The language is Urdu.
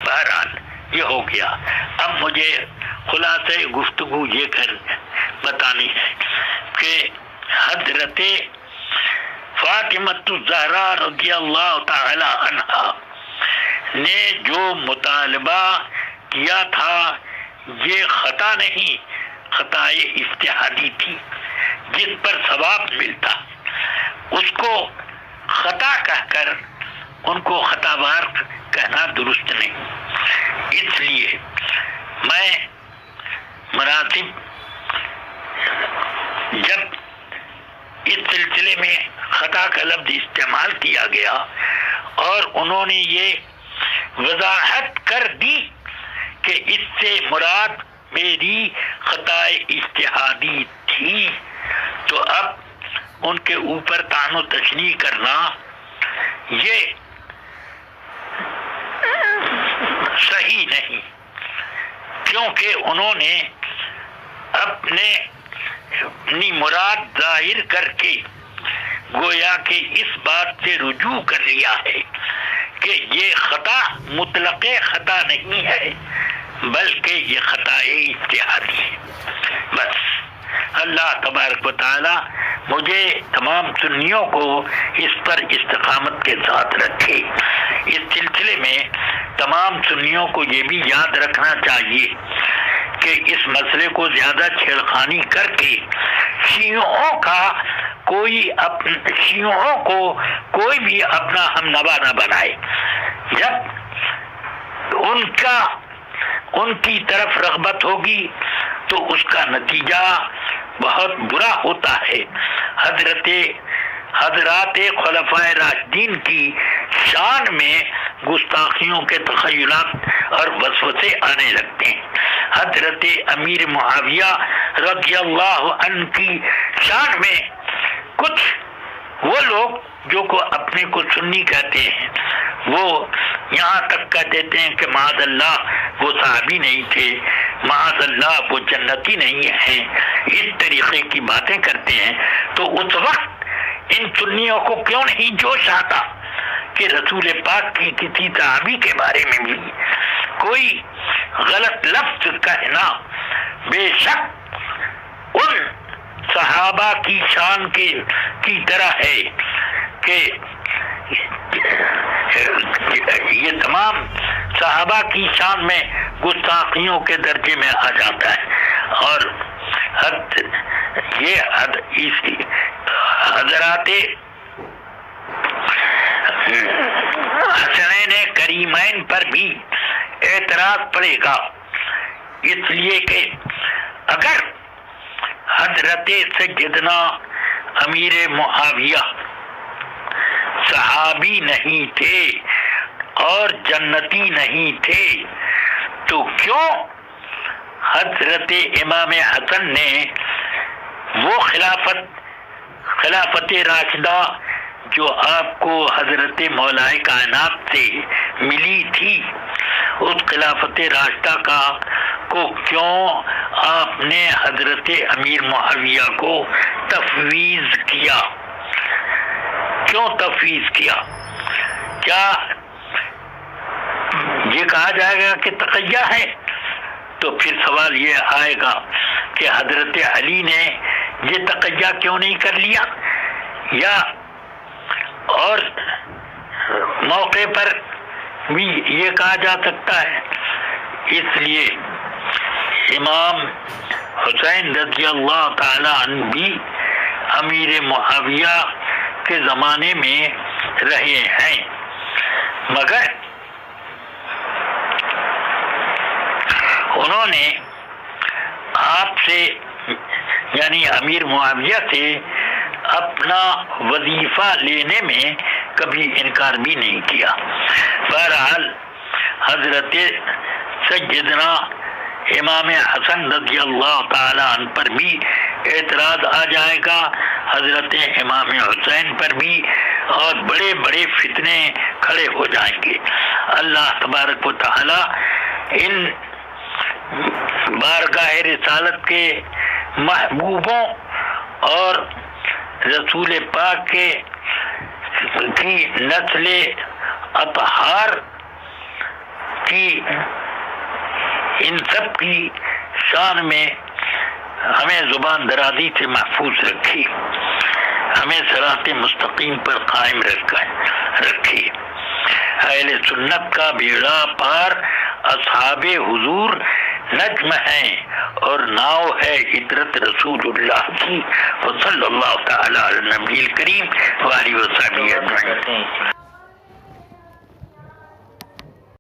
بہرحال یہ ہو گیا. اب مجھے خلاصہ گفتگو یہ کر بتانی ہے کہ حضرت فاطمہ الزہرا رضی اللہ تعالی عنہا نے جو مطالبہ کیا تھا یہ خطا نہیں، خطائے اجتہادی تھی جس پر ثواب ملتا. اس کو خطا کہہ کر ان کو خطا بار کہنا درست نہیں. اس لیے میں مناسب جب اس سلسلے میں خطا کا لفظ استعمال کیا گیا اور انہوں نے یہ وضاحت کر دی کہ اس سے مراد میری خطائے اجتہادی تھی، تو اب ان کے اوپر طعن و تشنیع کرنا یہ صحیح نہیں، کیونکہ انہوں نے اپنی مراد ظاہر کر کے گویا کہ اس بات سے رجوع کر لیا ہے کہ یہ خطا مطلق خطا نہیں ہے بلکہ یہ خطا اجتہادی ہے. بس اللہ تبارک و تعالی مجھے تمام سنیوں کو اس پر استقامت کے ساتھ رکھے. اس سلسلے میں تمام سنیوں کو یہ بھی یاد رکھنا چاہیے کہ اس مسئلے کو زیادہ چھیڑخانی کر کے شیعوں کو کوئی بھی اپنا ہم نوا نہ بنائے. جب ان کی طرف رغبت ہوگی تو اس کا نتیجہ بہت برا ہوتا ہے. حضرات خلفائے راشدین کی شان میں گستاخیوں کے تخیلات اور وسوسے آنے لگتے ہیں. حضرت امیر معاویہ رضی اللہ عنہ کی شان میں کچھ وہ لوگ جو کو اپنے کو سنی کہتے ہیں وہ یہاں تک کہہ دیتے ہیں کہ معاذ اللہ وہ صحابی نہیں تھے، معاذ اللہ وہ جنتی نہیں ہیں، اس طریقے کی باتیں کرتے ہیں. تو اس وقت ان سنیوں کو کیوں نہیں جوش آتا کہ رسول پاک کی کسی صحابی کے بارے میں بھی کوئی غلط لفظ کہنا بے شک ان صحابہ کی شان کی طرح ہے کہ یہ تمام صحابہ کی شان میں گستاخیوں کے درجے میں آ جاتا ہے. اور حضرات حسنین کریمین پر بھی اعتراض پڑے گا، اس لیے کہ اگر حضرت سیدنا امیر معاویہ صحابی نہیں تھے اور جنتی نہیں تھے تو کیوں حضرت امام حسن نے وہ خلافت راشدہ جو آپ کو حضرت مولا کائنات سے ملی تھی، اس خلافت راشدہ کو کیوں آپ نے حضرت امیر معاویہ کو تفویض کیا؟ کیوں تفویض کیا؟ کیا یہ کہا جائے گا کہ تقیہ ہے؟ تو پھر سوال یہ آئے گا کہ حضرت علی نے یہ تقیہ کیوں نہیں کر لیا؟ یا اور موقع پر بھی یہ کہا جا سکتا ہے. اس لیے امام حسین رضی اللہ تعالی عنہ بھی امیر معاویہ کے زمانے میں رہے ہیں، مگر انہوں نے آپ سے یعنی امیر معاویہ سے اپنا وظیفہ لینے میں کبھی انکار بھی نہیں کیا. بہرحال حضرت سیدنا امام حسن رضی اللہ تعالی عنہ پر بھی اعتراض آ جائے گا، حضرت امام حسین پر بھی، اور بڑے بڑے فتنے کھڑے ہو جائیں گے. اللہ تبارک و تعالی ان بارگاہ رسالت کے محبوبوں اور رسول پاک کی نسل اطہار کی ان سب کی شان میں ہمیں زبان درازی سے محفوظ رکھی، ہمیں صراط مستقیم پر قائم رکھی۔ اہل سنت کا بیڑا پار اصحاب حضور نجم ہیں اور ناؤ ہے عطرت رسول اللہ کی، وصلی اللہ تعالی علی النبی الکریم وآلہ وصحبہ اجمعین۔